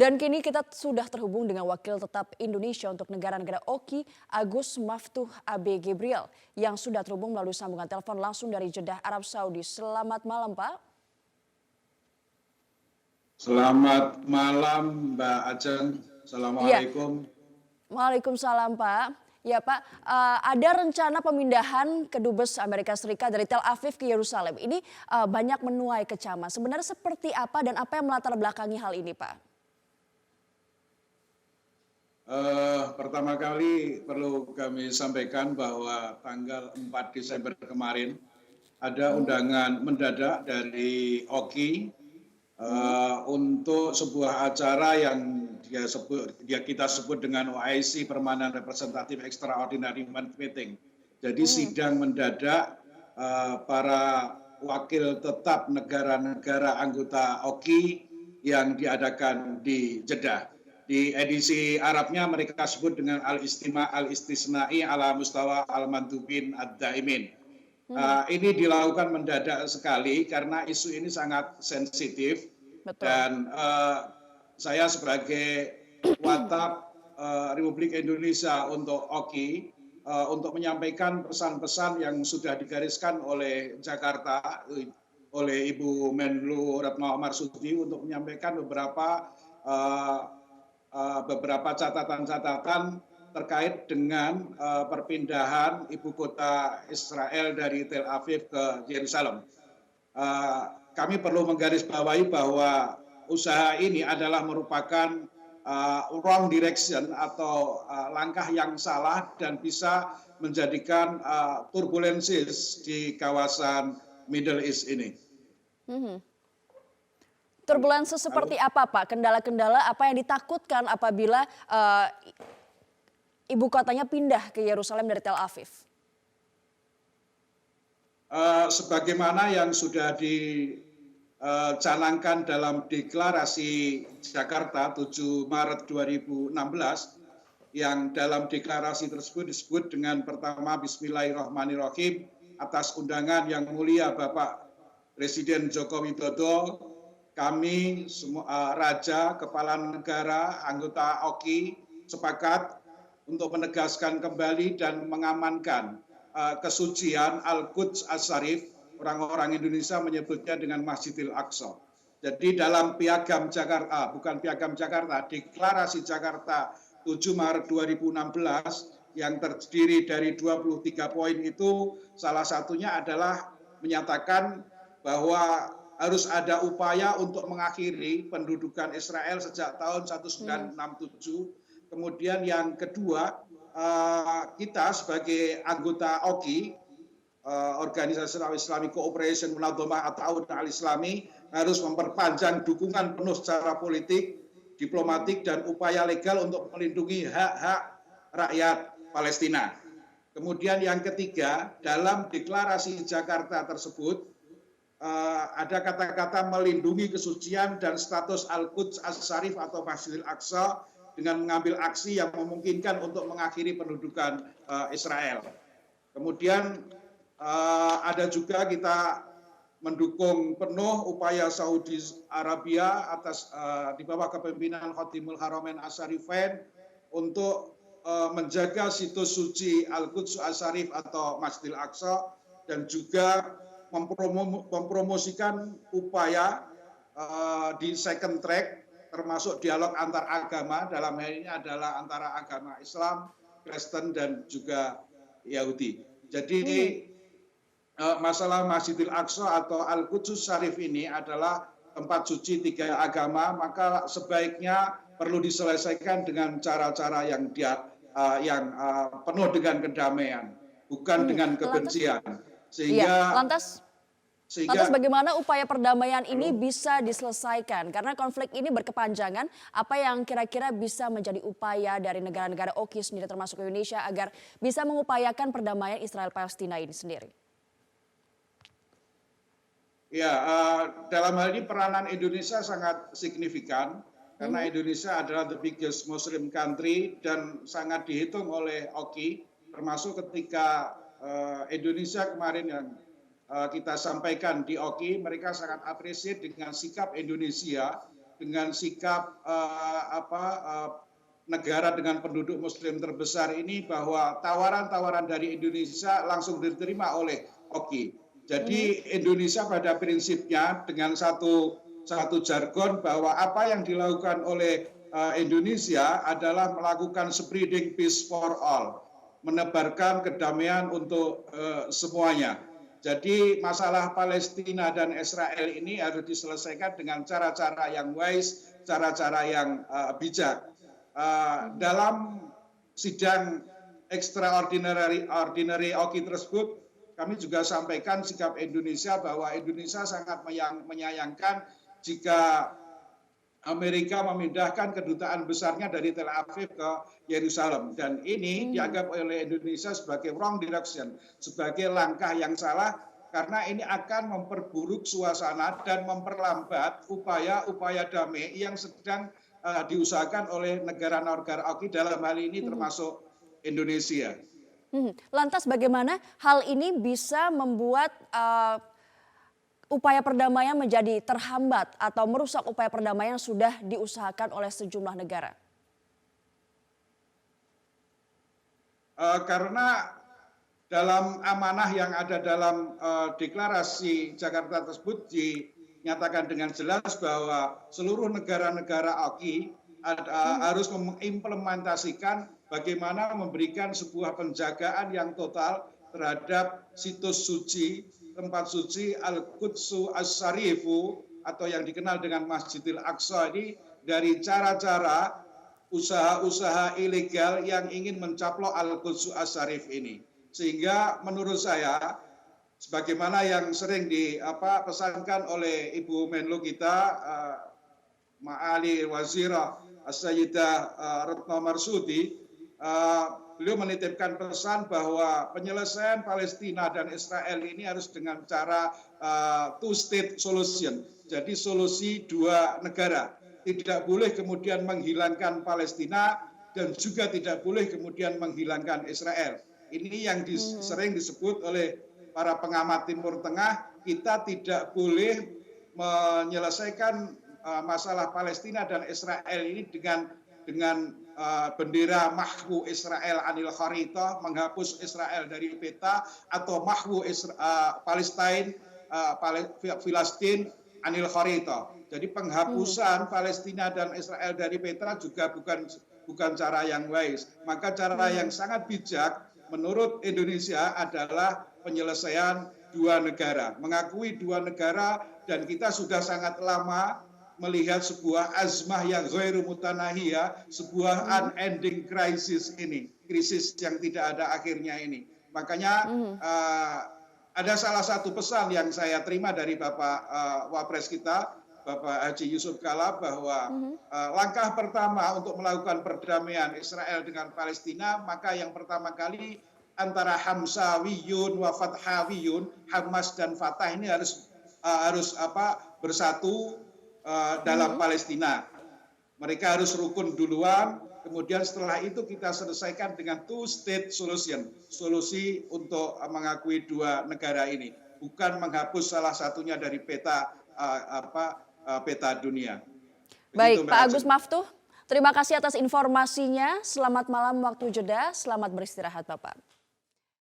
Dan kini kita sudah terhubung dengan Wakil Tetap Indonesia untuk negara-negara Oki, Agus Maftuh Abe Gebriel, yang sudah terhubung melalui sambungan telepon langsung dari Jeddah, Arab Saudi. Selamat malam, Pak. Selamat malam, Mbak Ajeng. Iya, Assalamualaikum. Waalaikumsalam, Pak. Ya, Pak, ada rencana pemindahan kedubes Amerika Serikat dari Tel Aviv ke Yerusalem. Ini banyak menuai kecaman. Sebenarnya seperti apa dan apa yang melatar belakangi hal ini, Pak? Pertama kali perlu kami sampaikan bahwa tanggal 4 Desember kemarin ada undangan mendadak dari OKI untuk sebuah acara yang kita sebut dengan OIC Permanent Representative Extraordinary Meeting. Jadi sidang mendadak para wakil tetap negara-negara anggota OKI yang diadakan di Jeddah. Di edisi Arabnya mereka sebut dengan Al-Istisna'i ala Mustawa Al-Mandubin Ad-Daimin. Ini dilakukan mendadak sekali karena isu ini sangat sensitif. Betul. Dan saya sebagai Watap Republik Indonesia untuk OKI untuk menyampaikan pesan-pesan yang sudah digariskan oleh Jakarta oleh Ibu Menlu Retno Marsudi untuk menyampaikan beberapa catatan-catatan terkait dengan perpindahan ibu kota Israel dari Tel Aviv ke Yerusalem. Kami perlu menggarisbawahi bahwa usaha ini adalah merupakan wrong direction atau langkah yang salah dan bisa menjadikan turbulences di kawasan Middle East ini. Turbulensi seperti apa, Pak? Kendala-kendala apa yang ditakutkan apabila ibu kotanya pindah ke Yerusalem dari Tel Aviv? Sebagaimana yang sudah dicanangkan dalam deklarasi Jakarta 7 Maret 2016, yang dalam deklarasi tersebut disebut dengan pertama Bismillahirrahmanirrahim atas undangan yang mulia Bapak Presiden Joko Widodo, kami semua Raja, Kepala Negara, anggota OKI sepakat untuk menegaskan kembali dan mengamankan kesucian Al-Quds As-Syarif. Orang-orang Indonesia menyebutnya dengan Masjidil Aqsa. Jadi dalam piagam Jakarta, bukan piagam Jakarta, deklarasi Jakarta 7 Maret 2016 yang terdiri dari 23 poin itu salah satunya adalah menyatakan bahwa harus ada upaya untuk mengakhiri pendudukan Israel sejak tahun 1967. Kemudian yang kedua, kita sebagai anggota OKI, Organisasi Islamic Cooperation Munadhamah At-Ta'awun Al-Islami, harus memperpanjang dukungan penuh secara politik, diplomatik, dan upaya legal untuk melindungi hak-hak rakyat Palestina. Kemudian yang ketiga, dalam deklarasi Jakarta tersebut, ada kata-kata melindungi kesucian dan status Al-Quds As-Syarif atau Masjidil Aqsa dengan mengambil aksi yang memungkinkan untuk mengakhiri pendudukan Israel. Kemudian ada juga kita mendukung penuh upaya Saudi Arabia atas di bawah kepemimpinan Khatimul Haramain Asy-Syarifain untuk menjaga situs suci Al-Quds As-Syarif atau Masjidil Aqsa dan juga mempromosikan upaya di second track termasuk dialog antar agama, dalam hal ini adalah antara agama Islam, Kristen dan juga Yahudi. Jadi masalah Masjidil Aqsa atau Al-Quds Syarif ini adalah tempat suci tiga agama, maka sebaiknya perlu diselesaikan dengan cara-cara yang penuh dengan kedamaian, bukan dengan kebencian. Sehingga lantas bagaimana upaya perdamaian ini bisa diselesaikan? Karena konflik ini berkepanjangan, apa yang kira-kira bisa menjadi upaya dari negara-negara OKI sendiri termasuk Indonesia agar bisa mengupayakan perdamaian Israel-Palestina ini sendiri? Ya, dalam hal ini peranan Indonesia sangat signifikan karena Indonesia adalah the biggest Muslim country dan sangat dihitung oleh OKI, termasuk ketika Indonesia kemarin yang kita sampaikan di OKI, mereka sangat apresiasi dengan sikap Indonesia dengan sikap negara dengan penduduk Muslim terbesar ini bahwa tawaran-tawaran dari Indonesia langsung diterima oleh Oki. Jadi Indonesia pada prinsipnya dengan satu jargon bahwa apa yang dilakukan oleh Indonesia adalah melakukan spreading peace for all, menebarkan kedamaian untuk semuanya. Jadi masalah Palestina dan Israel ini harus diselesaikan dengan cara-cara yang wise, cara-cara yang bijak. Dalam sidang extraordinary Oki tersebut, kami juga sampaikan sikap Indonesia bahwa Indonesia sangat menyayangkan jika Amerika memindahkan kedutaan besarnya dari Tel Aviv ke Yerusalem. Dan ini dianggap oleh Indonesia sebagai wrong direction, sebagai langkah yang salah, karena ini akan memperburuk suasana dan memperlambat upaya-upaya damai yang sedang diusahakan oleh negara-negara Oki, dalam hal ini termasuk Indonesia. Lantas bagaimana hal ini bisa membuat upaya perdamaian menjadi terhambat atau merusak upaya perdamaian yang sudah diusahakan oleh sejumlah negara? Karena dalam amanah yang ada dalam deklarasi Jakarta tersebut dinyatakan dengan jelas bahwa seluruh negara-negara Oki harus mengimplementasikan bagaimana memberikan sebuah penjagaan yang total terhadap situs suci, tempat suci Al-Qudsu As-Syarifu atau yang dikenal dengan Masjidil Aqsa ini, dari cara-cara usaha-usaha ilegal yang ingin mencaplok Al-Qudsu As-Syarif ini. Sehingga menurut saya, sebagaimana yang sering dipesankan oleh Ibu Menlu kita, Ma'ali Wazira As-Sayyidah Retno Marsudi, beliau menitipkan pesan bahwa penyelesaian Palestina dan Israel ini harus dengan cara two-state solution. Jadi solusi dua negara. Tidak boleh kemudian menghilangkan Palestina dan juga tidak boleh kemudian menghilangkan Israel. Ini yang sering disebut oleh para pengamat Timur Tengah, kita tidak boleh menyelesaikan masalah Palestina dan Israel ini dengan bendera mahwu Israel anil kharitah, menghapus Israel dari peta, atau mahwu Palestina anil kharitah. Jadi penghapusan Palestina dan Israel dari peta juga bukan cara yang wise. Maka cara yang sangat bijak menurut Indonesia adalah penyelesaian dua negara, mengakui dua negara, dan kita sudah sangat lama melihat sebuah azmah yang ghairu mutanahiyah, sebuah unending crisis ini, krisis yang tidak ada akhirnya ini. Makanya ada salah satu pesan yang saya terima dari Bapak Wapres kita, Bapak Haji Yusuf Kala, bahwa langkah pertama untuk melakukan perdamaian Israel dengan Palestina, maka yang pertama kali antara Hamsawiyun wa Fathawiyun, Hamas dan Fatah ini harus bersatu dalam Palestina. Mereka harus rukun duluan, kemudian setelah itu kita selesaikan dengan two-state solution, solusi untuk mengakui dua negara ini, bukan menghapus salah satunya dari peta dunia. Baik, Pak Agus Maftuh, terima kasih atas informasinya. Selamat malam waktu jeda, selamat beristirahat Bapak.